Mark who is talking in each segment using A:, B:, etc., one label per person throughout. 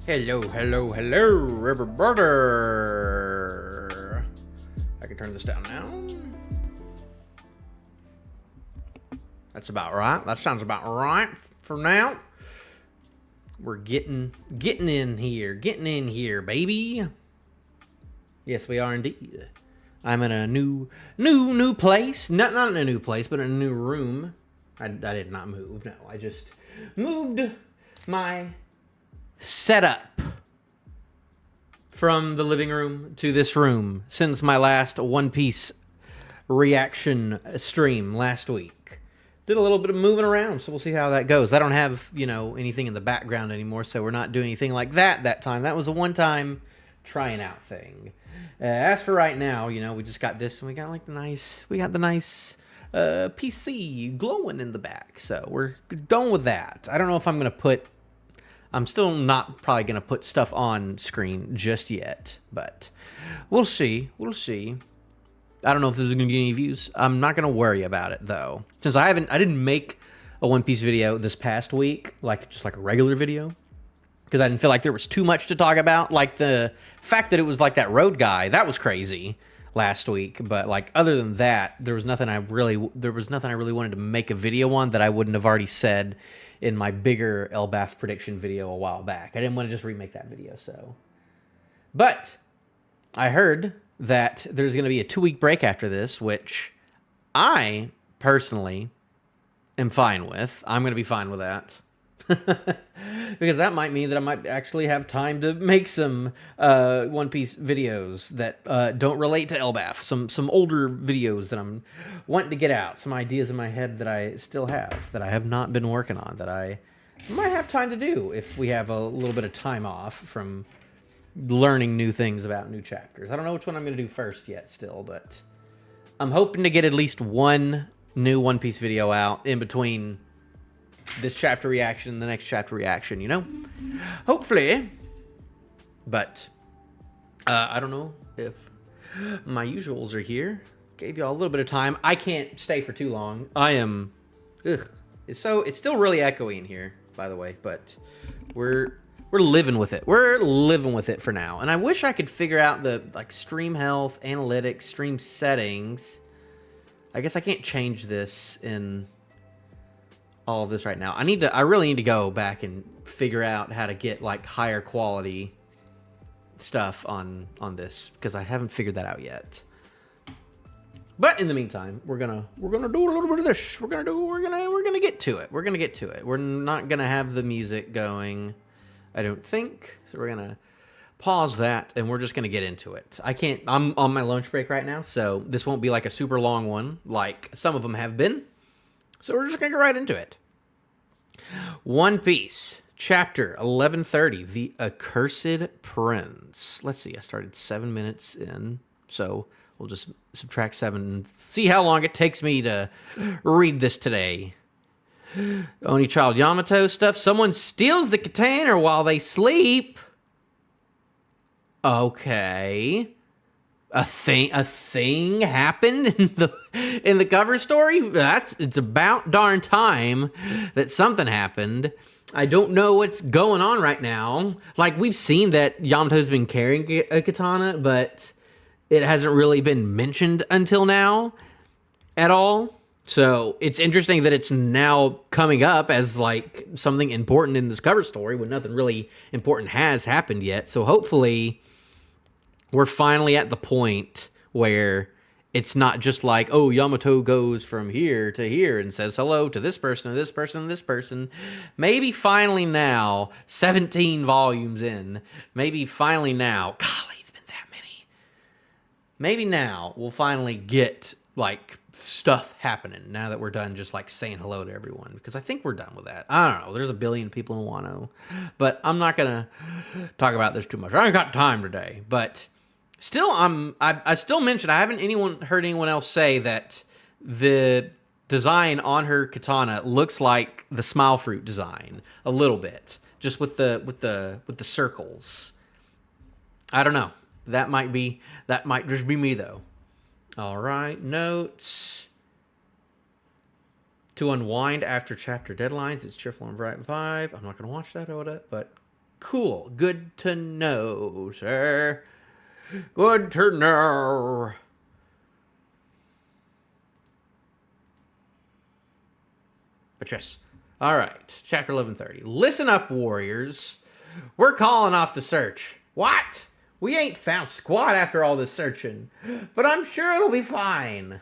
A: Hello, hello, hello, everybody. I can turn this down now. That's about right. That sounds about right for now. We're getting in here, baby. Yes, we are indeed. I'm in a new place. Not in a new place, but in a new room. I did not move. No, I just moved my setup from the living room to this room since my last One Piece reaction stream last week. Did a little bit of moving around, so we'll see how that goes. I don't have, anything in the background anymore, so we're not doing anything like that time. That was a one-time trying out thing. As for right now, we just got this, and we got the nice PC glowing in the back, so we're done with that. I don't know if I'm still not probably going to put stuff on screen just yet, but we'll see. I don't know if this is going to get any views. I'm not going to worry about it, though. Since I didn't make a One Piece video this past week, just a regular video, because I didn't feel like there was too much to talk about. Like the fact that it was that road guy, that was crazy last week. But other than that, there was nothing I really wanted to make a video on that I wouldn't have already said in my bigger Elbaf prediction video a while back. I didn't want to just remake that video, so. But I heard that there's going to be a 2-week break after this, which I personally am fine with. I'm going to be fine with that. Because that might mean that I might actually have time to make some One Piece videos that don't relate to Elbaf. Some older videos that I'm wanting to get out. Some ideas in my head that I still have, that I have not been working on, that I might have time to do if we have a little bit of time off from learning new things about new chapters. I don't know which one I'm going to do first yet still, but I'm hoping to get at least one new One Piece video out in between this chapter reaction and the next chapter reaction, hopefully. But I don't know if my usuals are here. Gave y'all a little bit of time. I can't stay for too long. I am it's still really echoey in here, by the way, but we're living with it. We're living with it for now. And I wish I could figure out the stream health, analytics, stream settings. I guess I can't change this in all of this right now. I really need to go back and figure out how to get higher quality stuff on this, because I haven't figured that out yet. But in the meantime, we're gonna do a little bit of this. We're gonna get to it. We're gonna get to it. We're not gonna have the music going, I don't think. So we're gonna pause that and we're just gonna get into it. I'm on my lunch break right now, so this won't be a super long one like some of them have been. So we're just going to get right into it. One Piece, chapter 1130, The Accursed Prince. Let's see, I started 7 minutes in, so we'll just subtract 7 and see how long it takes me to read this today. Only Child Yamato stuff. Someone steals the container while they sleep. Okay. A thing happened in the cover story. It's about darn time that something happened. I don't know what's going on right now. We've seen that Yamato's been carrying a katana, but it hasn't really been mentioned until now at all. So it's interesting that it's now coming up as something important in this cover story when nothing really important has happened yet. So hopefully we're finally at the point where it's not just oh, Yamato goes from here to here and says hello to this person, and this person, and this person. Maybe finally now, 17 volumes in, maybe finally now, golly, it's been that many. Maybe now we'll finally get, stuff happening now that we're done just, saying hello to everyone. Because I think we're done with that. I don't know. There's a billion people in Wano. But I'm not going to talk about this too much. I ain't got time today. But still, I still mentioned, I haven't heard anyone else say that the design on her katana looks like the smile fruit design a little bit, just with the circles. I don't know. That might just be me though. All right, notes. To unwind after chapter deadlines, it's cheerful and bright vibe. I'm not going to watch that, Oda, but Cool. Good to know, sir. Good to know. But yes. All right. Chapter 1130. Listen up, warriors. We're calling off the search. What? We ain't found squat after all this searching. But I'm sure it'll be fine.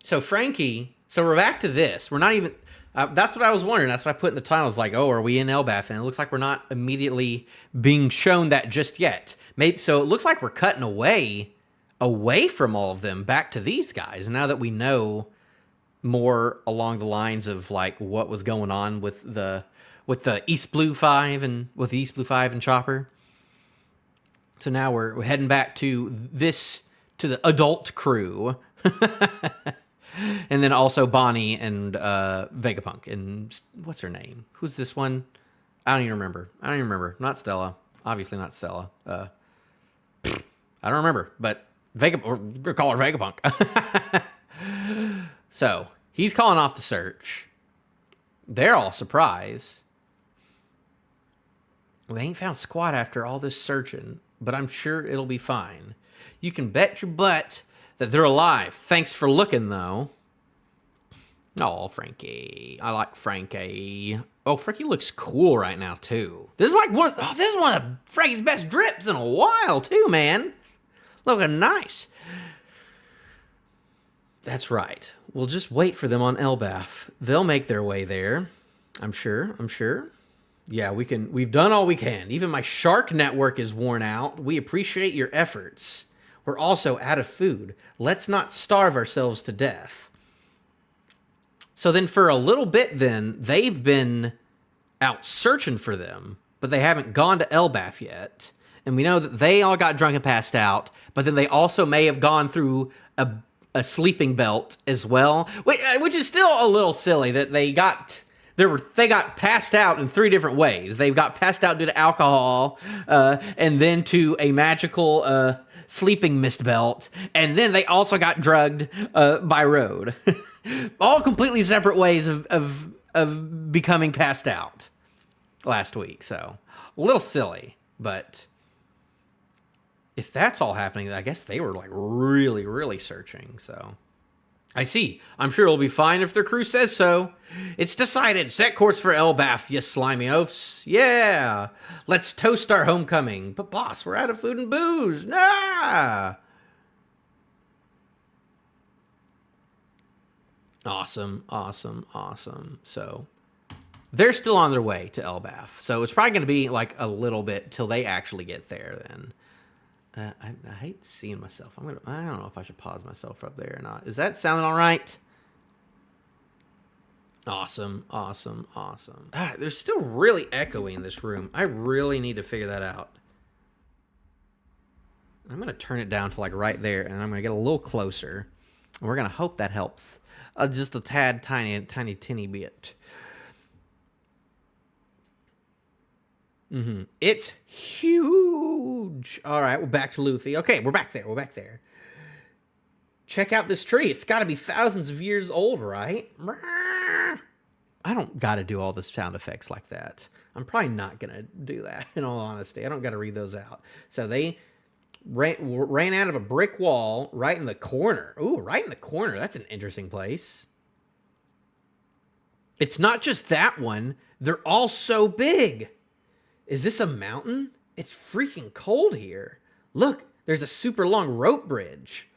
A: So Frankie, so we're back to this. We're not even, that's what I was wondering. That's what I put in the title. It's like, oh, are we in Elbaf? And it looks like we're not immediately being shown that just yet. Maybe so. It looks like we're cutting away from all of them, back to these guys. Now that we know more along the lines of like what was going on with the East Blue 5 and with the East Blue 5 and Chopper. So now we're heading back to the adult crew. And then also Bonnie and Vegapunk and what's her name? Who's this one? I don't even remember. Not Stella. Obviously not Stella. I don't remember, but we'll call her Vegapunk. So he's calling off the search. They're all surprised. We ain't found squat after all this searching, but I'm sure it'll be fine. You can bet your butt that they're alive. Thanks for looking, though. Oh, Frankie. I like Frankie. Oh, Frankie looks cool right now, too. This is like this is one of Frankie's best drips in a while, too, man. Looking nice. That's right. We'll just wait for them on Elbaf. They'll make their way there. I'm sure. Yeah, we've done all we can. Even my shark network is worn out. We appreciate your efforts. We're also out of food. Let's not starve ourselves to death. So then for a little bit then, they've been out searching for them, but they haven't gone to Elbaf yet. And we know that they all got drunk and passed out, but then they also may have gone through a sleeping belt as well, which is still a little silly that they got passed out in 3 different ways. They got passed out due to alcohol, and then to a magical sleeping mist belt, and then they also got drugged by road. All completely separate ways of becoming passed out last week. So a little silly, but if that's all happening, I guess they were like really, really searching. So I see. I'm sure it'll be fine if their crew says so. It's decided. Set course for Elbaf, you slimy oafs. Yeah. Let's toast our homecoming. But boss, we're out of food and booze. Nah. Awesome. So they're still on their way to Elbaf. So it's probably going to be like a little bit till they actually get there then. I hate seeing myself. I don't know if I should pause myself up there or not. Is that sounding all right? Awesome. There's still really echoey in this room. I really need to figure that out. I'm going to turn it down to like right there, and I'm going to get a little closer. And we're going to hope that helps. Just a tad, tiny bit. It's huge. All right, we're back to Luffy. Okay, we're back there. Check out this tree. It's got to be thousands of years old, right? I don't got to do all the sound effects like that. I'm probably not going to do that, in all honesty. I don't got to read those out. So they ran out of a brick wall right in the corner. Ooh, right in the corner. That's an interesting place. It's not just that one. They're all so big. Is this a mountain? It's freaking cold here. Look, there's a super long rope bridge.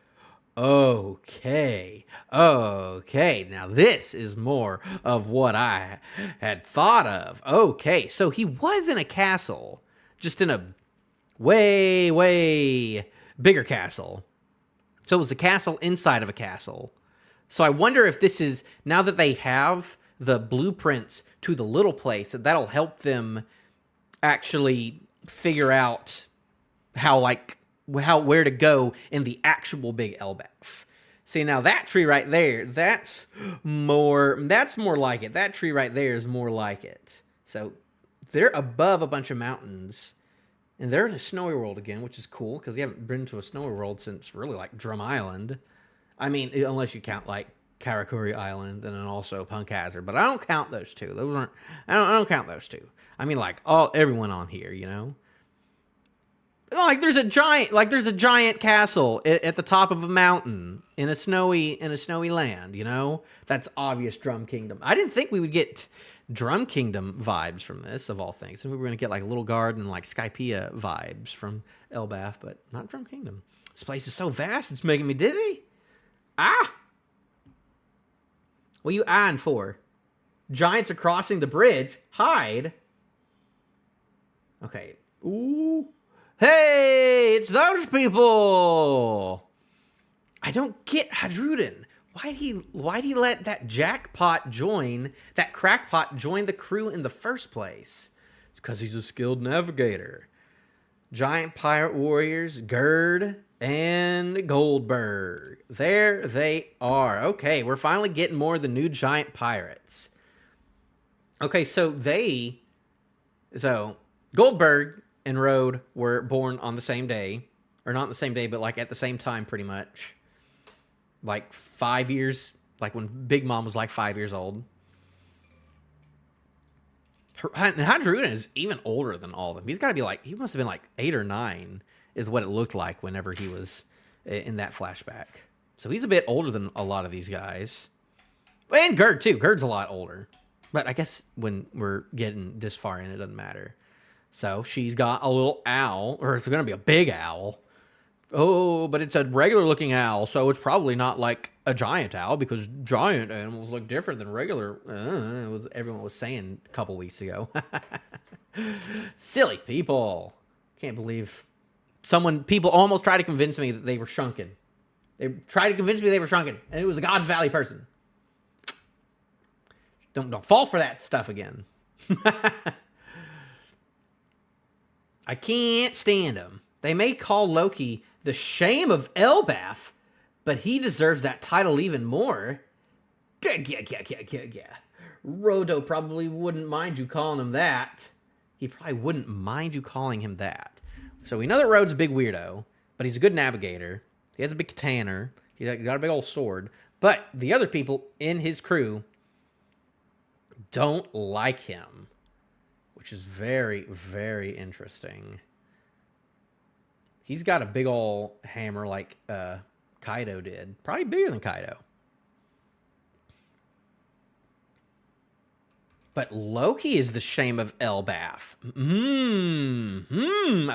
A: Okay. Now this is more of what I had thought of. Okay, so he was in a castle. Just in a way, way bigger castle. So it was a castle inside of a castle. So I wonder if this is, now that they have the blueprints to the little place, that'll help them actually figure out where to go in the actual big Elbaf. See, now that tree right there, that's more like it. That tree right there is more like it. So they're above a bunch of mountains, and they're in a snowy world again, which is cool because you haven't been to a snowy world since really like Drum Island. I mean, unless you count like Karakuri Island, and then also Punk Hazard. But I don't count those two. Those aren't. I don't count those two. I mean, like everyone on here, you know. Like there's a giant castle at the top of a mountain in a snowy land. You know, that's obvious Drum Kingdom. I didn't think we would get Drum Kingdom vibes from this, of all things. And we were gonna get like Little Garden and like Skypiea vibes from Elbaf, but not Drum Kingdom. This place is so vast, it's making me dizzy. Ah! What are you eyeing for? Giants are crossing the bridge. Hide. Okay. Ooh. Hey, it's those people. I don't get Hadrudin. Why'd he let that crackpot join the crew in the first place? It's because he's a skilled navigator. Giant pirate warriors, Gerd and Goldberg. There they are. Okay, we're finally getting more of the new giant pirates. Okay, so Goldberg and Rode were born on the same day. Or not the same day, but like at the same time pretty much. Like 5 years, like when Big Mom was like 5 years old. And Hadrudin is even older than all of them. He must have been like 8 or 9 is what it looked like whenever he was in that flashback. So he's a bit older than a lot of these guys. And Gerd too. Gerd's a lot older. But I guess when we're getting this far in, it doesn't matter. So she's got a little owl, or it's going to be a big owl. Oh, but it's a regular looking owl, so it's probably not like a giant owl, because giant animals look different than regular. Everyone was saying a couple weeks ago. Silly people. Can't believe people almost tried to convince me that they were shrunken. They tried to convince me they were shrunken, and it was a God's Valley person. Don't fall for that stuff again. I can't stand him. They may call Loki the shame of Elbaf, but he deserves that title even more. Rodo probably wouldn't mind you calling him that. He probably wouldn't mind you calling him that. So we know that Rode's a big weirdo, but he's a good navigator. He has a big katana. He's got a big old sword. But the other people in his crew don't like him, which is very, very interesting. He's got a big old hammer like Kaido did. Probably bigger than Kaido. But Loki is the shame of Elbaf.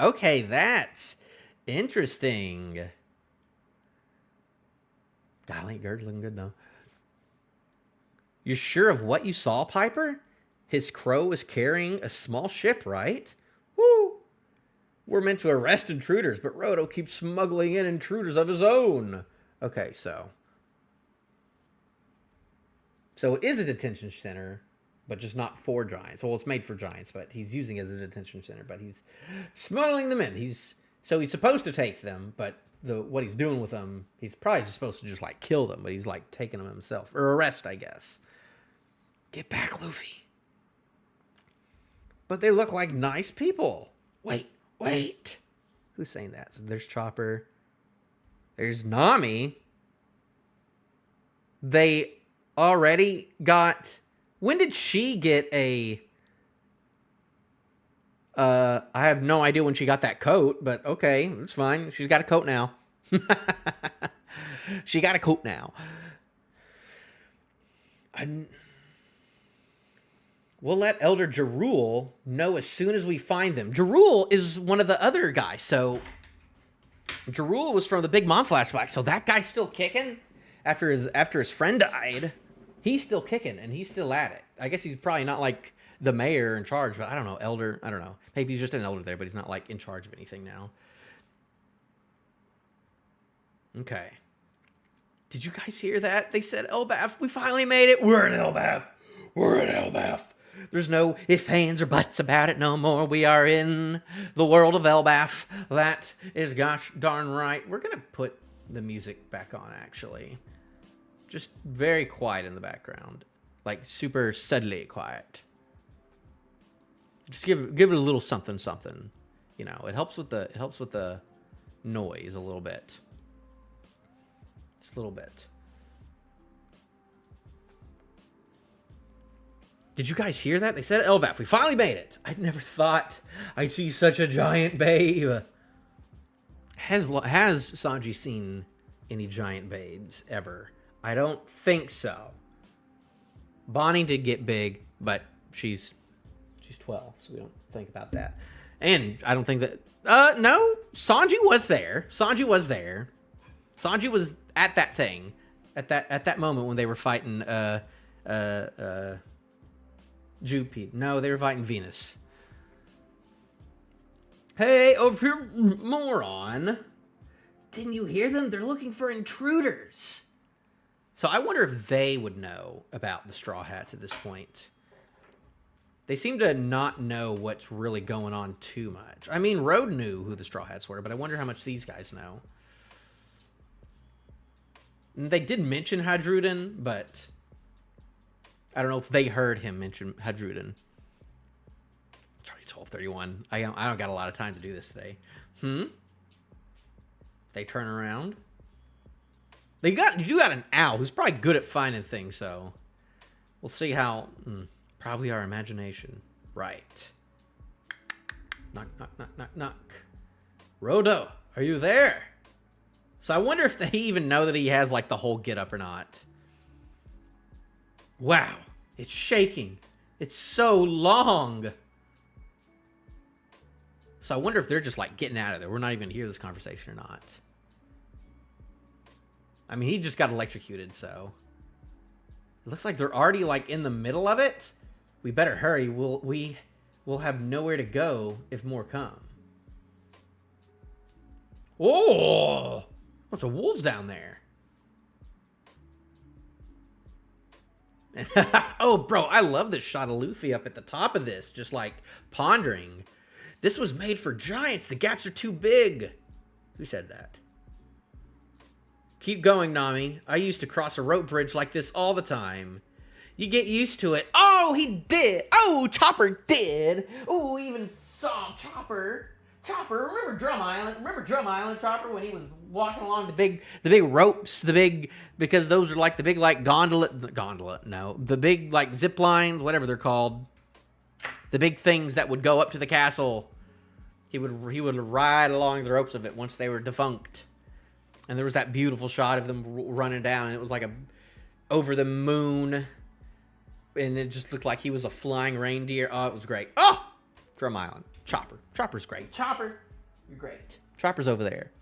A: Okay, that's interesting. Golly, Gerd's looking good, though. You're sure of what you saw, Piper? His crow was carrying a small ship, right? Woo! We're meant to arrest intruders, but Rodo keeps smuggling in intruders of his own. Okay, so it is a detention center, but just not for giants. Well, it's made for giants, but he's using it as a detention center, but he's smuggling them in. He's supposed to take them, but what he's doing with them, he's probably just supposed to just like kill them, but he's like taking them himself. Or arrest, I guess. Get back, Luffy. But they look like nice people. Wait. Who's saying that? So there's Chopper. There's Nami. They already got... When did she get a... I have no idea when she got that coat, but okay, it's fine. She's got a coat now. She got a coat now. We'll let Elder Jarul know as soon as we find them. Jarul is one of the other guys, so... Jarul was from the Big Mom flashback, so that guy's still kicking? After his friend died, he's still kicking, and he's still at it. I guess he's probably not, like, the mayor in charge, but I don't know, Elder, I don't know. Maybe he's just an Elder there, but he's not, like, in charge of anything now. Okay. Did you guys hear that? They said, Elbaf, we finally made it. We're in Elbaf. There's no ifs, ands, or buts about it no more. We are in the world of Elbaf. That is gosh darn right. We're going to put the music back on, actually. Just very quiet in the background. Like, super subtly quiet. Just give it a little something. You know, it helps with the noise a little bit. Just a little bit. Did you guys hear that? They said Elbaf. We finally made it. I never thought I'd see such a giant babe. Has Sanji seen any giant babes ever? I don't think so. Bonnie did get big, but she's 12, so we don't think about that. And I don't think that... no, Sanji was there. Sanji was at that thing. At that moment when they were fighting... Jupiter. No, they were fighting Venus. Hey, over here, moron. Didn't you hear them? They're looking for intruders. So I wonder if they would know about the Straw Hats at this point. They seem to not know what's really going on too much. I mean, Road knew who the Straw Hats were, but I wonder how much these guys know. And they did mention Hadruden, but... I don't know if they heard him mention Hadruden. It's already 12:31. I don't got a lot of time to do this today. They turn around. You do got an owl who's probably good at finding things, so we'll see how. Probably our imagination. Right. Knock, knock, knock, knock, knock. Rodo, are you there? So I wonder if they even know that he has like the whole get up or not. Wow, it's shaking. It's so long. So I wonder if they're just like getting out of there. We're not even going to hear this conversation or not. I mean, he just got electrocuted, so. It looks like they're already like in the middle of it. We better hurry. We'll have nowhere to go if more come. Oh, bunch of wolves down there. Oh, bro, I love this shot of Luffy up at the top of this, just like pondering. This was made for giants. The gaps are too big. Who said that? Keep going, Nami. I used to cross a rope bridge like this all the time. You get used to it. Oh, he did. Oh, Chopper did. Oh, we even saw Chopper. Chopper, remember Drum Island? Remember Drum Island, Chopper, when he was walking along the big ropes, because those are like the big like the big like zip lines, whatever they're called, the big things that would go up to the castle. He would ride along the ropes of it once they were defunct, and there was that beautiful shot of them running down, and it was like over the moon, and it just looked like he was a flying reindeer. Oh, it was great. Oh, Drum Island. Chopper's great. Chopper, you're great. Chopper's over there.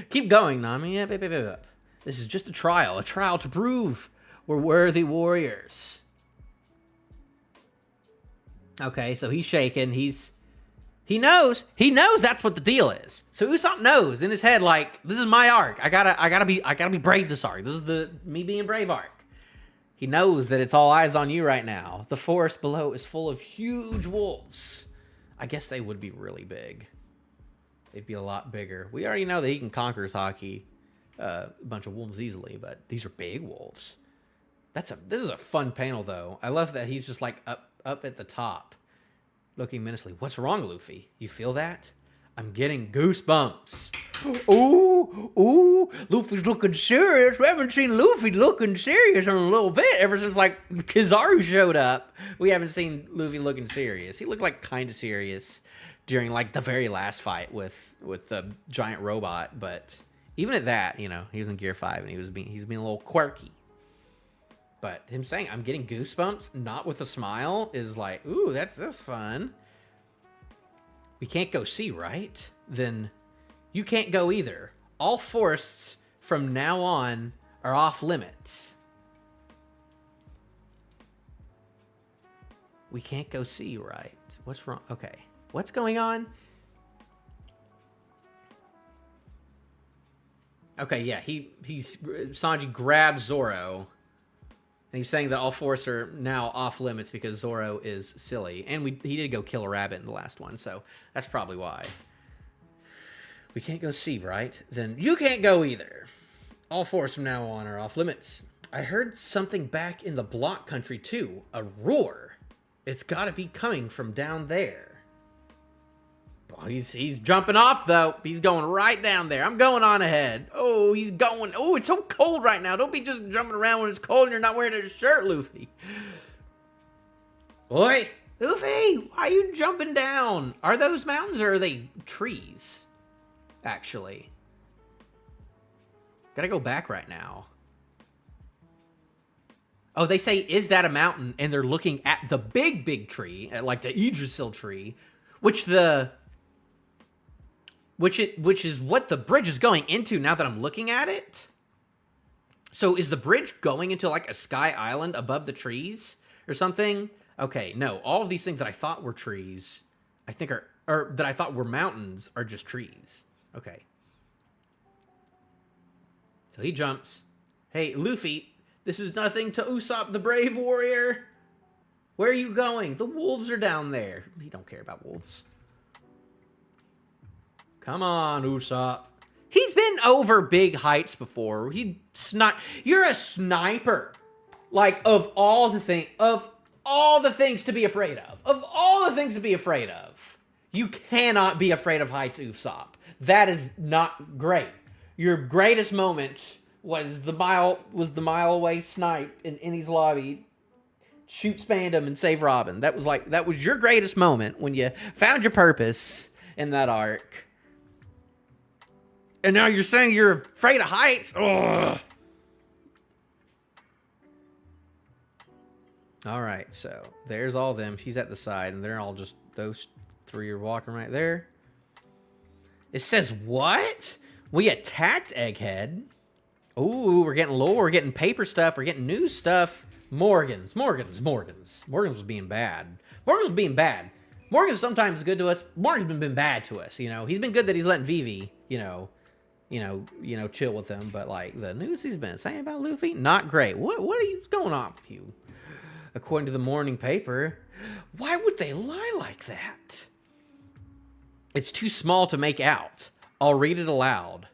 A: Keep going, Nami. This is just a trial to prove we're worthy warriors. Okay, so he's shaking. He knows that's what the deal is. So Usopp knows in his head, like, this is my arc. I gotta be brave this arc. This is me being brave arc. He knows that it's all eyes on you right now. The forest below is full of huge wolves. I guess they would be really big. They'd be a lot bigger. We already know that he can conquer Saki a bunch of wolves easily, but these are big wolves. This is a fun panel, though. I love that he's just like up at the top, looking menacingly. What's wrong, Luffy? You feel that? I'm getting goosebumps. Ooh, Luffy's looking serious. We haven't seen Luffy looking serious in a little bit ever since, like, Kizaru showed up. We haven't seen Luffy looking serious. He looked, like, kind of serious during, like, the very last fight with the giant robot. But even at that, you know, he was in Gear 5 and he's being a little quirky. But him saying, I'm getting goosebumps, not with a smile, is like, ooh, that's fun. We can't go see, right? Then you can't go either. All forests from now on are off limits. We can't go see, right? What's wrong? Okay. What's going on? Okay, yeah, Sanji grabs Zoro. And he's saying that all forests are now off limits because Zoro is silly. And he did go kill a rabbit in the last one, so that's probably why. We can't go see, right? Then you can't go either. All forests from now on are off limits. I heard something back in the block country, too. A roar. It's gotta be coming from down there. Oh, he's jumping off, though. He's going right down there. I'm going on ahead. Oh, he's going. Oh, it's so cold right now. Don't be just jumping around when it's cold and you're not wearing a shirt, Luffy. Oi, Luffy, why are you jumping down? Are those mountains or are they trees? Actually. Gotta go back right now. Oh, they say, is that a mountain? And they're looking at the big tree, at like the Yggdrasil tree, which is what the bridge is going into now that I'm looking at it. So is the bridge going into like a sky island above the trees or something? Okay, no. All of these things that I thought were trees, I think or that I thought were mountains are just trees. Okay. So he jumps. Hey, Luffy, this is nothing to Usopp the Brave Warrior. Where are you going? The wolves are down there. He don't care about wolves. Come on, Usopp. He's been over big heights before. You're a sniper. Like, of all the things to be afraid of. You cannot be afraid of heights, Usopp. That is not great. Your greatest moment was the mile away snipe in Enies lobby. Shoot Spandam and save Robin. That was your greatest moment when you found your purpose in that arc. And now you're saying you're afraid of heights? Ugh. All right, so there's all them. She's at the side, and they're all just, those three are walking right there. It says, what? We attacked Egghead. Ooh, we're getting lore. We're getting paper stuff. We're getting new stuff. Morgan's was being bad. Morgan's sometimes good to us. Morgan's been bad to us, you know. He's been good that he's letting Vivi, chill with him. But, like, the news he's been saying about Luffy, not great. What is going on with you? According to the morning paper, why would they lie like that? It's too small to make out. I'll read it aloud.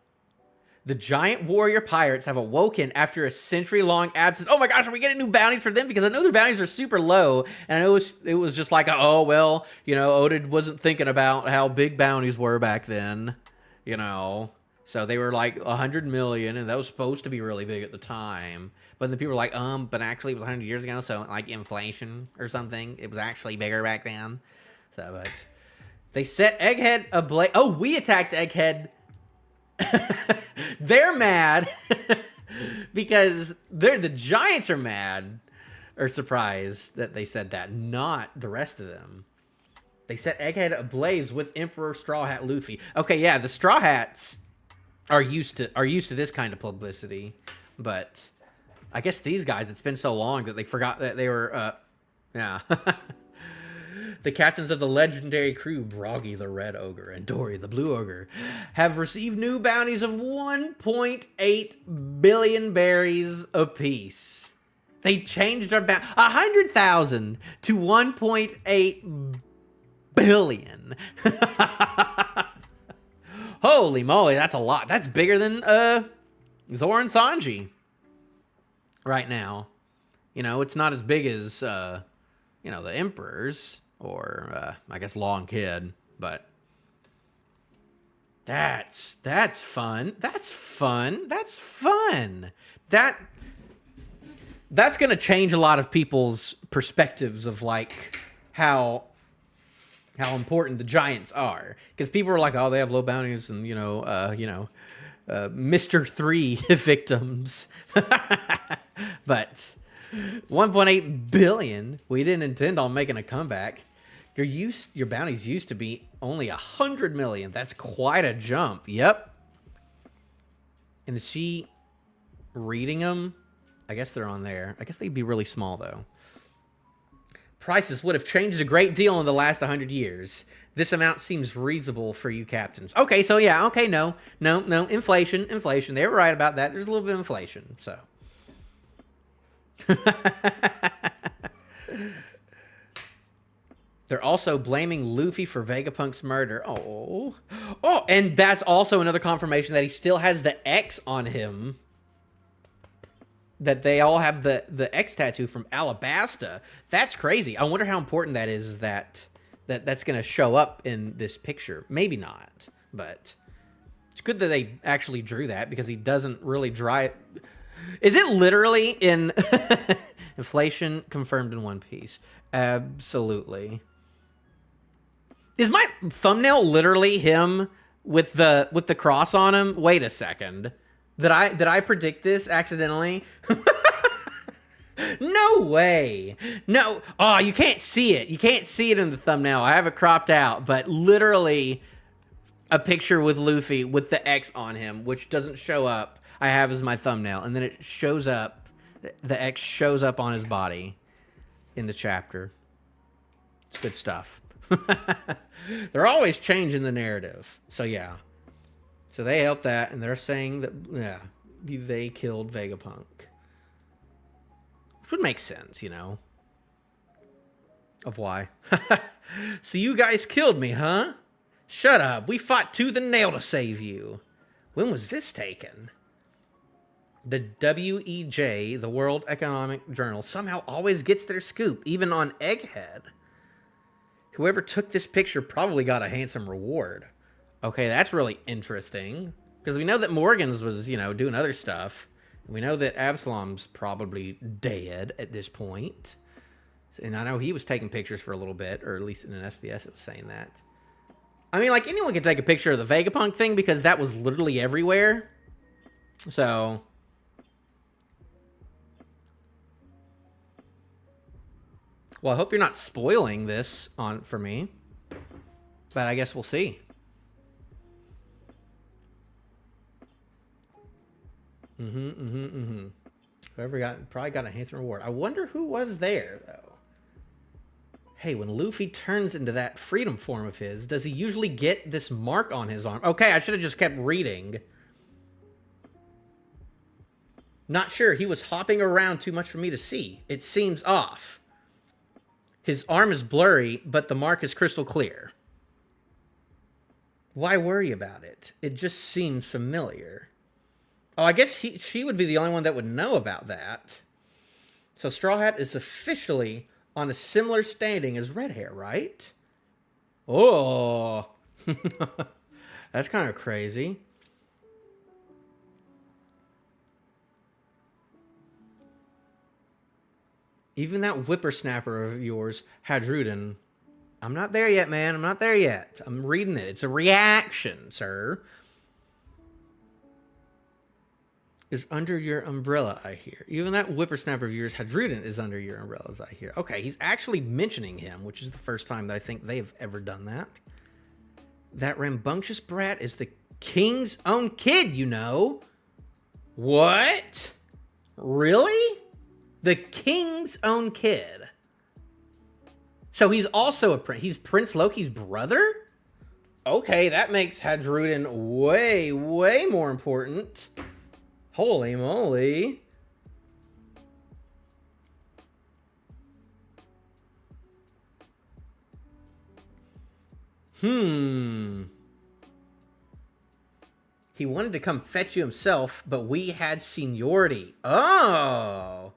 A: The giant warrior pirates have awoken after a century-long absence. Oh my gosh, are we getting new bounties for them? Because I know their bounties are super low, and I know it was just like, oh, well, Oda wasn't thinking about how big bounties were back then, So they were like 100 million, and that was supposed to be really big at the time. But then people were like, but actually it was 100 years ago, so like inflation or something. It was actually bigger back then. So, but they set Egghead ablaze. Oh, we attacked Egghead. They're mad because the giants are mad or surprised that they said that, not the rest of them. They set Egghead ablaze with Emperor Straw Hat Luffy. Okay, yeah, the Straw Hats are used to this kind of publicity, but I guess these guys, it's been so long that they forgot that they were yeah. The captains of the legendary crew, Broggy the Red Ogre and Dory the Blue Ogre, have received new bounties of 1.8 billion berries apiece. They changed our 100,000 to 1.8 billion. Holy moly, that's a lot. That's bigger than Zoro and Sanji right now. It's not as big as the Emperor's. Or, I guess Long Kid, but that's fun. That's fun. That's going to change a lot of people's perspectives of, like, how important the giants are. Because people are like, oh, they have low bounties and, Mr. 3 victims. But 1.8 billion, we didn't intend on making a comeback. Your bounties used to be only 100 million. That's quite a jump. Yep. And is she reading them? I guess they're on there. I guess they'd be really small, though. Prices would have changed a great deal in the last 100 years. This amount seems reasonable for you captains. Okay, so yeah, okay, no. Inflation. They were right about that. There's a little bit of inflation, so. They're also blaming Luffy for Vegapunk's murder. Oh, and that's also another confirmation that he still has the X on him. That they all have the X tattoo from Alabasta. That's crazy. I wonder how important that is that that's going to show up in this picture. Maybe not, but it's good that they actually drew that because he doesn't really dry. Is it literally in inflation confirmed in One Piece? Absolutely. Is my thumbnail literally him with the cross on him? Wait a second. Did I predict this accidentally? No way. No. Oh, you can't see it. You can't see it in the thumbnail. I have it cropped out, but literally a picture with Luffy with the X on him, which doesn't show up. I have as my thumbnail, and then it shows up. The X shows up on his body in the chapter. It's good stuff. They're always changing the narrative. So yeah. So they helped that, and they're saying that, yeah, they killed Vegapunk. Which would make sense, you know, of why. So you guys killed me, huh? Shut up. We fought tooth and nail to save you. When was this taken? The WEJ, the World Economic Journal, somehow always gets their scoop, even on Egghead. Whoever took this picture probably got a handsome reward. Okay, that's really interesting. Because we know that Morgan's was, you know, doing other stuff. We know that Absalom's probably dead at this point. And I know he was taking pictures for a little bit, or at least in an SBS it was saying that. I mean, like, anyone could take a picture of the Vegapunk thing because that was literally everywhere. So... well, I hope you're not spoiling this for me. But I guess we'll see. Whoever probably got a handsome reward. I wonder who was there, though. Hey, when Luffy turns into that freedom form of his, does he usually get this mark on his arm? Okay, I should have just kept reading. Not sure. He was hopping around too much for me to see. It seems off. His arm is blurry, but the mark is crystal clear. Why worry about it? It just seems familiar. Oh, I guess she would be the only one that would know about that. So Straw Hat is officially on a similar standing as Red Hair, right? Oh. That's kind of crazy. Even that whippersnapper of yours, Hadruden. I'm not there yet, man. I'm not there yet. I'm reading it. It's a reaction, sir. Is under your umbrella, I hear. Even that whippersnapper of yours, Hadruden, is under your umbrellas, I hear. Okay, he's actually mentioning him, which is the first time that I think they've ever done that. That rambunctious brat is the king's own kid, you know. What? Really? The king's own kid. So he's also a prince. He's Prince Loki's brother? Okay, that makes Hadruden way, way more important. Holy moly. He wanted to come fetch you himself, but we had seniority. Oh.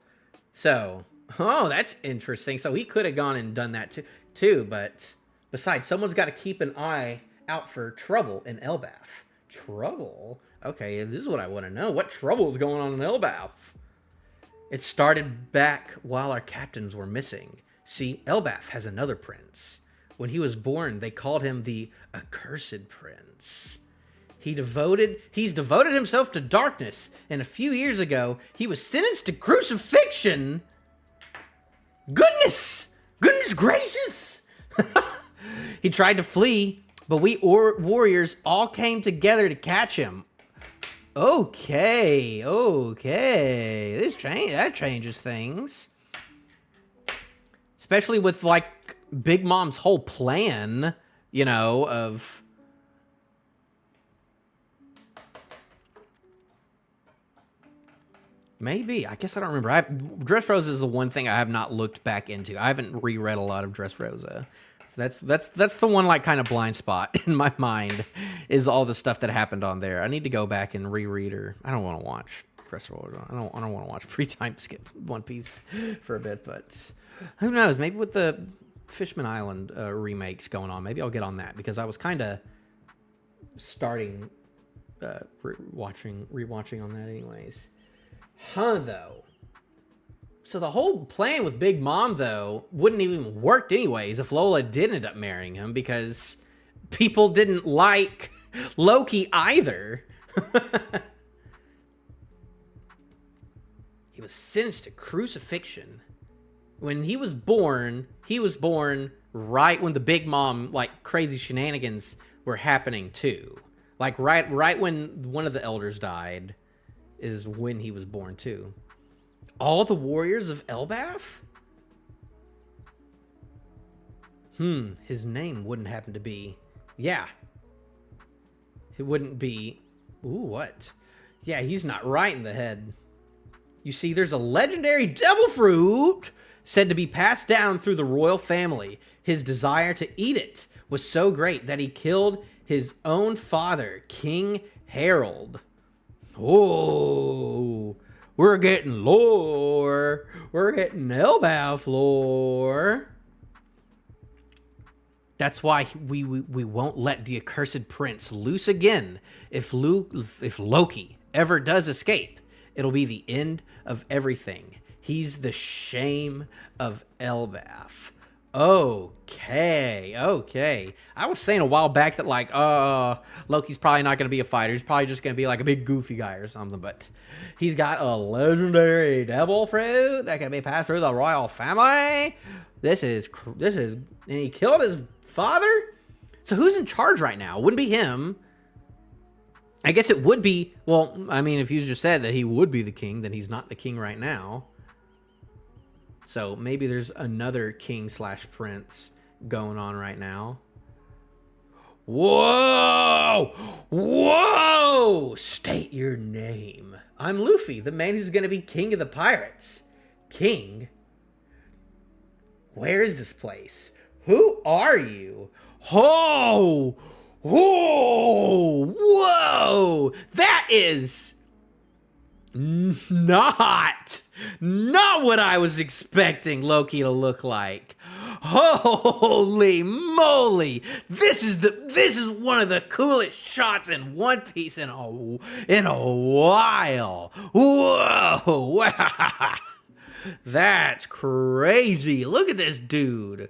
A: So, that's interesting. So he could have gone and done that too, but besides, someone's got to keep an eye out for trouble in Elbaf. Trouble? Okay, this is what I want to know. What trouble is going on in Elbaf? It started back while our captains were missing. See, Elbaf has another prince. When he was born, they called him the Accursed Prince. He's devoted himself to darkness, and a few years ago, he was sentenced to crucifixion. Goodness gracious! He tried to flee, but we warriors all came together to catch him. Okay. That changes things. Especially with, like, Big Mom's whole plan, you know, of... maybe. I guess I don't remember. Dressrosa is the one thing I have not looked back into. I haven't reread a lot of Dressrosa. So that's the one, like, kind of blind spot in my mind is all the stuff that happened on there. I need to go back and reread her. I don't want to watch Dressrosa. I don't want to watch free time skip One Piece for a bit, but who knows? Maybe with the Fishman Island remakes going on. Maybe I'll get on that because I was kind of starting rewatching on that anyways. Though. So the whole plan with Big Mom, though, wouldn't even worked anyways if Lola did end up marrying him because people didn't like Loki either. He was sentenced to crucifixion. When he was born right when the Big Mom, like, crazy shenanigans were happening, too. Like, right when one of the elders died is when he was born, too. All the warriors of Elbaf? His name wouldn't happen to be... Yeah. It wouldn't be... Ooh, what? Yeah, he's not right in the head. You see, there's a legendary devil fruit said to be passed down through the royal family. His desire to eat it was so great that he killed his own father, King Harold. Oh... We're getting lore. We're getting Elbaf lore. That's why we won't let the accursed prince loose again. If Loki ever does escape, it'll be the end of everything. He's the shame of Elbaf. Okay. I was saying a while back that, like, Loki's probably not going to be a fighter. He's probably just going to be, like, a big goofy guy or something. But he's got a legendary devil fruit that can be passed through the royal family. This is, and he killed his father? So who's in charge right now? It wouldn't be him. I guess it would be, well, I mean, if you just said that he would be the king, then he's not the king right now. So maybe there's another king/prince going on right now. Whoa! Whoa! State your name. I'm Luffy, the man who's going to be king of the pirates. King? Where is this place? Who are you? Oh! Whoa! Whoa! That is... Not what I was expecting Loki to look like. Holy moly! This is one of the coolest shots in One Piece in a while. Whoa! That's crazy. Look at this dude.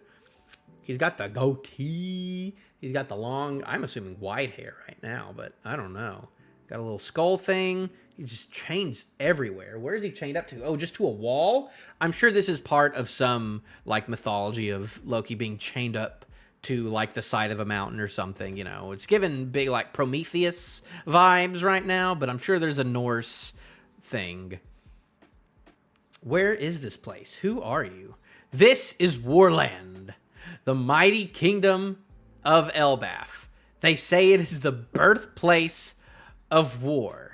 A: He's got the goatee. He's got the long, I'm assuming white hair right now, but I don't know. Got a little skull thing. He's just chained everywhere. Where is he chained up to? Oh, just to a wall? I'm sure this is part of some, like, mythology of Loki being chained up to, like, the side of a mountain or something, you know. It's given big, like, Prometheus vibes right now, but I'm sure there's a Norse thing. Where is this place? Who are you? This is Warland, the mighty kingdom of Elbaf. They say it is the birthplace of war.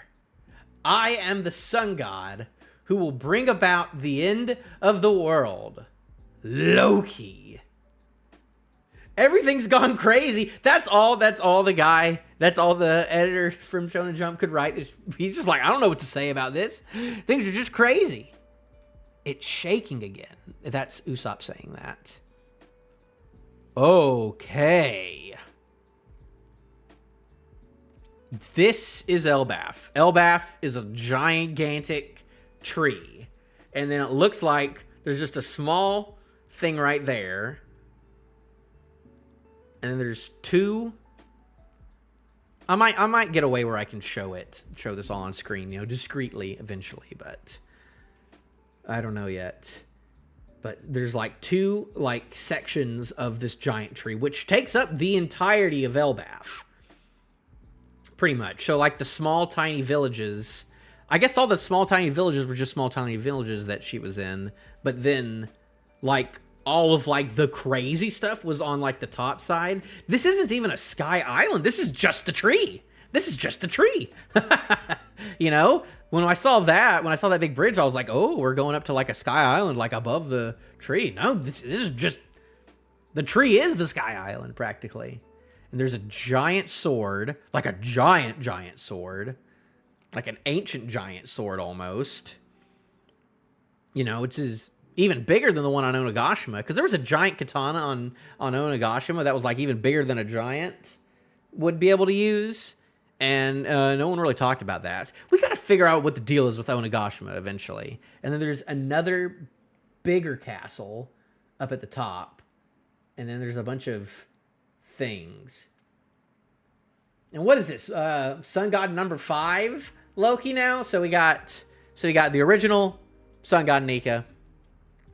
A: I am the sun god who will bring about the end of the world. Loki. Everything's gone crazy. That's all the editor from Shonen Jump could write. He's just like, I don't know what to say about this. Things are just crazy. It's shaking again. That's Usopp saying that. Okay. This is Elbaf. Elbaf is a gigantic tree. And then it looks like there's just a small thing right there. And then there's two. I might get a way where I can show this all on screen, you know, discreetly eventually, but I don't know yet. But there's like two, like, sections of this giant tree, which takes up the entirety of Elbaf. Pretty much. So, like, the small, tiny villages... I guess all the small, tiny villages were just small, tiny villages that she was in. But then, like, all of, like, the crazy stuff was on, like, the top side. This isn't even a sky island. This is just the tree. This is just the tree. You know? When I saw that big bridge, I was like, oh, we're going up to, like, a sky island, like, above the tree. No, this is just... The tree is the sky island, practically. And there's a giant sword, like a giant sword, like an ancient giant sword almost. You know, it's even bigger than the one on Onigashima, because there was a giant katana on Onigashima that was like even bigger than a giant would be able to use, and no one really talked about that. We got to figure out what the deal is with Onigashima eventually. And then there's another bigger castle up at the top, and then there's a bunch of things. And what is this? Sun God number 5 Loki now. So we got the original Sun God Nika.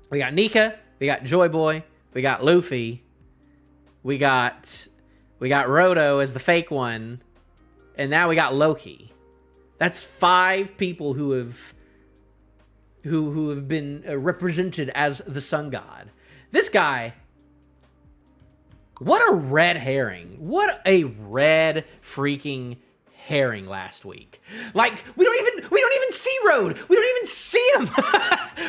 A: We got Nika. We got Joy Boy. We got Luffy. We got Roto as the fake one, and now we got Loki. That's 5 people who have been represented as the Sun God. This guy. What a red herring. What a red freaking herring last week. Like, we don't even see Road. We don't even see him.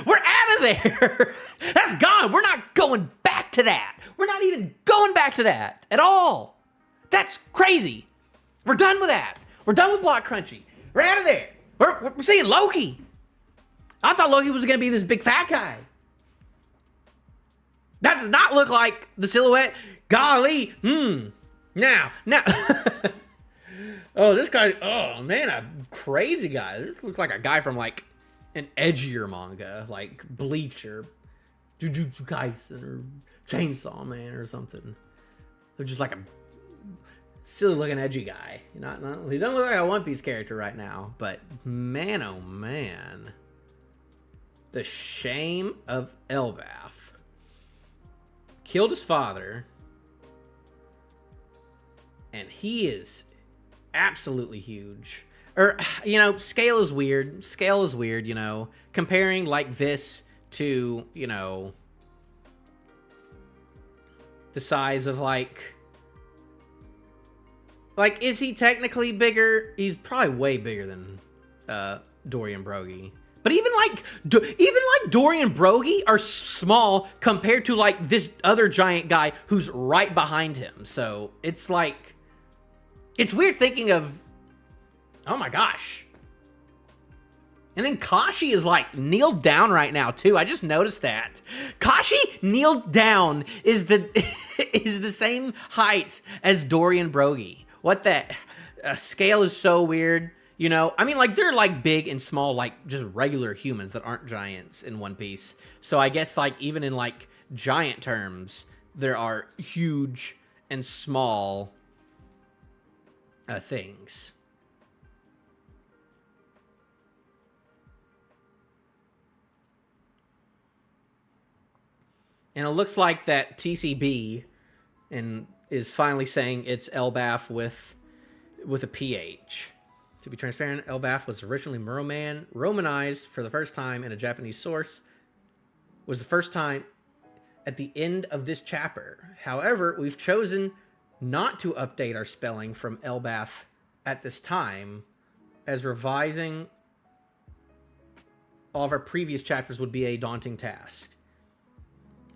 A: We're out of there. That's gone. We're not going back to that. We're not even going back to that at all. That's crazy. We're done with that. We're done with Block Crunchy. We're out of there. We're seeing Loki. I thought Loki was going to be this big fat guy. That does not look like the silhouette. Golly, now. Oh, this guy, oh man, a crazy guy. This looks like a guy from like an edgier manga, like Bleach or Jujutsu Kaisen or Chainsaw Man or something. They're just like a silly looking edgy guy. He don't look like a One Piece character right now, but man, oh man. The shame of Elbaf. Killed his father. And he is absolutely huge. Or, scale is weird. Scale is weird, Comparing, like, this to, the size of, like, is he technically bigger? He's probably way bigger than Dorian Brogy. But even Dorian Brogy are small compared to, like, this other giant guy who's right behind him. So, it's like... It's weird thinking of, oh my gosh. And then Kashi is like kneeled down right now too. I just noticed that. Kashi kneeled down is the same height as Dorian Brogy. What the scale is so weird. I mean, like, they're like big and small, like just regular humans that aren't giants in One Piece. So I guess like even in like giant terms, there are huge and small things. And it looks like that TCB is finally saying it's Elbaf with a PH. To be transparent, Elbaf was originally Merman, romanized for the first time in a Japanese source. Was the first time at the end of this chapter. However, we've chosen not to update our spelling from Elbaf at this time, as revising all of our previous chapters would be a daunting task.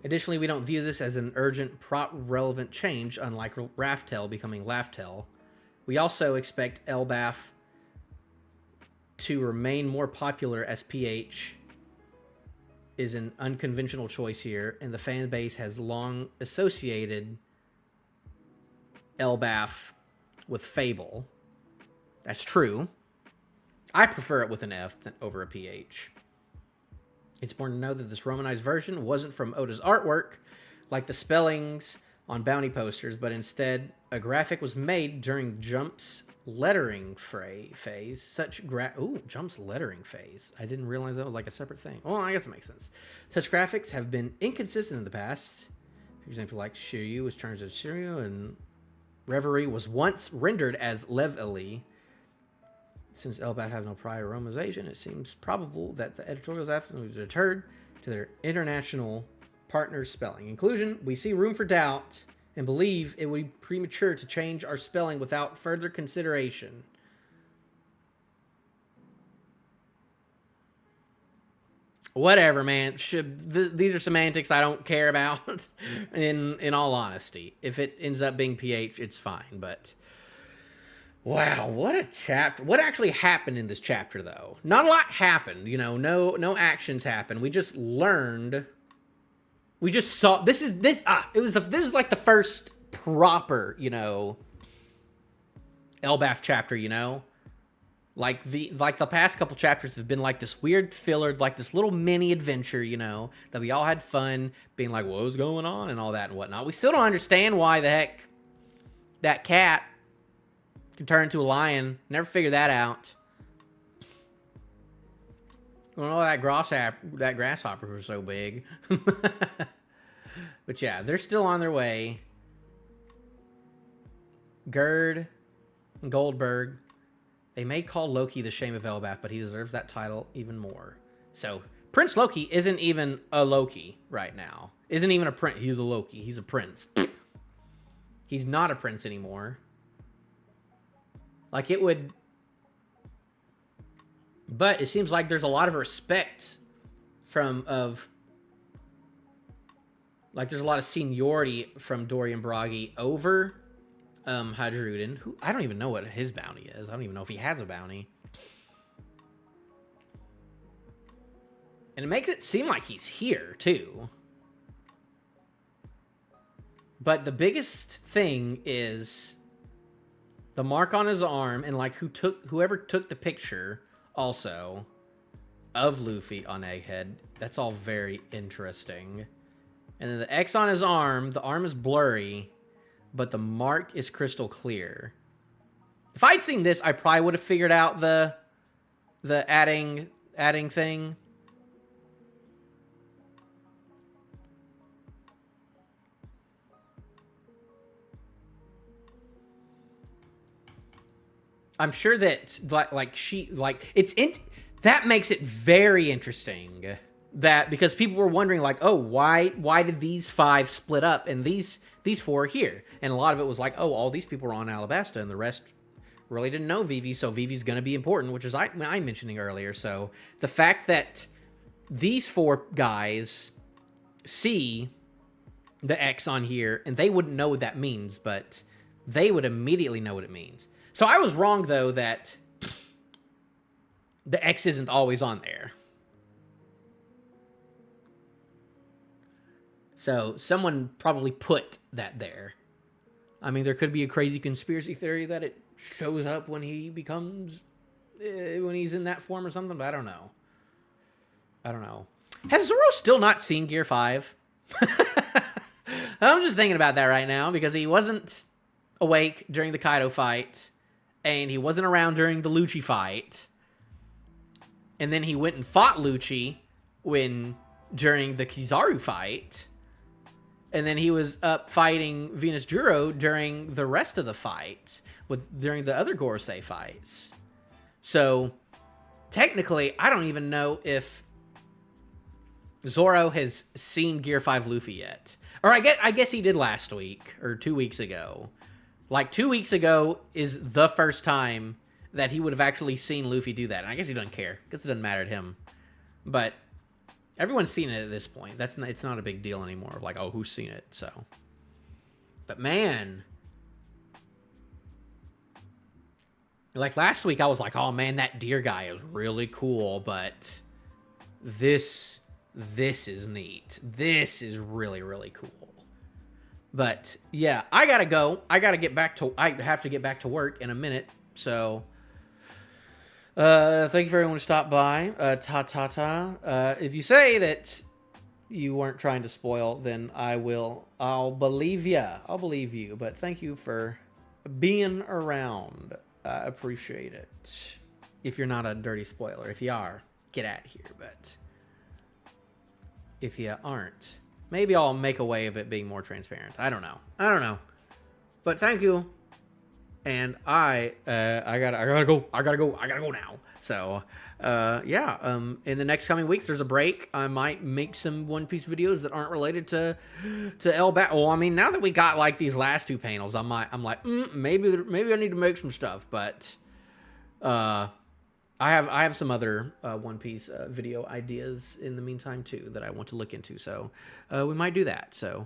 A: Additionally, we don't view this as an urgent, plot-relevant change, unlike Raftel becoming Laftel. We also expect Elbaf to remain more popular, as PH is an unconventional choice here, and the fan base has long associated Elbaf with Fable. That's true. I prefer it with an F over a PH. It's important to know that this romanized version wasn't from Oda's artwork, like the spellings on bounty posters, but instead a graphic was made during Jump's lettering phase. Jump's lettering phase. I didn't realize that was like a separate thing. Well, I guess it makes sense. Such graphics have been inconsistent in the past. For example, like Shiryu was changed as Shiryu, and Reverie was once rendered as Levely. Since Elbaf have no prior romanization, it seems probable that the editorials afterwards deterred to their international partners' spelling. In conclusion, we see room for doubt and believe it would be premature to change our spelling without further consideration. Whatever, man. These are semantics I don't care about. In all honesty, if it ends up being PH, it's fine. But Wow, what a chapter. What actually happened in this chapter though? Not a lot happened, you know, no actions happened. We just learned, we just saw this is this it was this is like the first proper, you know, Elbaf chapter, you know? Like the past couple chapters have been like this weird filler, like this little mini adventure, you know, that we all had fun being like, what was going on and all that and whatnot. We still don't understand why the heck that cat can turn into a lion. Never figured that out. I don't know why that grasshopper was so big. But yeah, they're still on their way. Gerd and Goldberg. They may call Loki the shame of Elbaf, but he deserves that title even more. So, Prince Loki isn't even a Loki right now. Isn't even a prince. He's a Loki. He's a prince. He's not a prince anymore. Like, it would... But it seems like there's a lot of respect like, there's a lot of seniority from Dorian Bragi over Hadrudin, who I don't even know what his bounty is. I don't even know if he has a bounty. And it makes it seem like he's here, too. But the biggest thing is the mark on his arm, and like whoever took the picture also of Luffy on Egghead. That's all very interesting. And then the X on his arm, the arm is blurry, but the mark is crystal clear. If I'd seen this, I probably would have figured out the adding thing. I'm sure that that makes it very interesting. That because people were wondering like, oh, why did these 5 split up and these 4 are here? And a lot of it was like, oh, all these people were on Alabasta and the rest really didn't know Vivi, so Vivi's going to be important, which is I mentioning earlier. So the fact that these 4 guys see the X on here and they wouldn't know what that means, but they would immediately know what it means. So I was wrong though that the X isn't always on there. So someone probably put that there. I mean, there could be a crazy conspiracy theory that it shows up when he becomes, when he's in that form or something, but I don't know. I don't know. Has Zoro still not seen Gear 5? I'm just thinking about that right now because he wasn't awake during the Kaido fight and he wasn't around during the Lucci fight. And then he went and fought Lucci during the Kizaru fight. And then he was up fighting Venus Juro during the rest of the fight, during the other Gorosei fights. So, technically, I don't even know if Zoro has seen Gear 5 Luffy yet. Or I guess he did last week, or 2 weeks ago. Like, 2 weeks ago is the first time that he would have actually seen Luffy do that. And I guess he doesn't care. I guess it doesn't matter to him. But everyone's seen it at this point. It's not a big deal anymore. Like, oh, who's seen it? So, but man, like last week, I was like, oh man, that deer guy is really cool. But this is neat. This is really, really cool. But yeah, I gotta go. I have to get back to work in a minute. So, thank you for everyone who stopped by. If you say that you weren't trying to spoil, then I'll believe you. I'll believe you. But thank you for being around. I appreciate it. If you're not a dirty spoiler. If you are, get out of here. But if you aren't, maybe I'll make a way of it being more transparent. I don't know. But thank you. And I gotta go now. So, in the next coming weeks, there's a break. I might make some One Piece videos that aren't related to Elbaf. Well, I mean, now that we got like these last 2 panels, I'm like, maybe I need to make some stuff. But, I have some other One Piece video ideas in the meantime too that I want to look into. So, we might do that. So.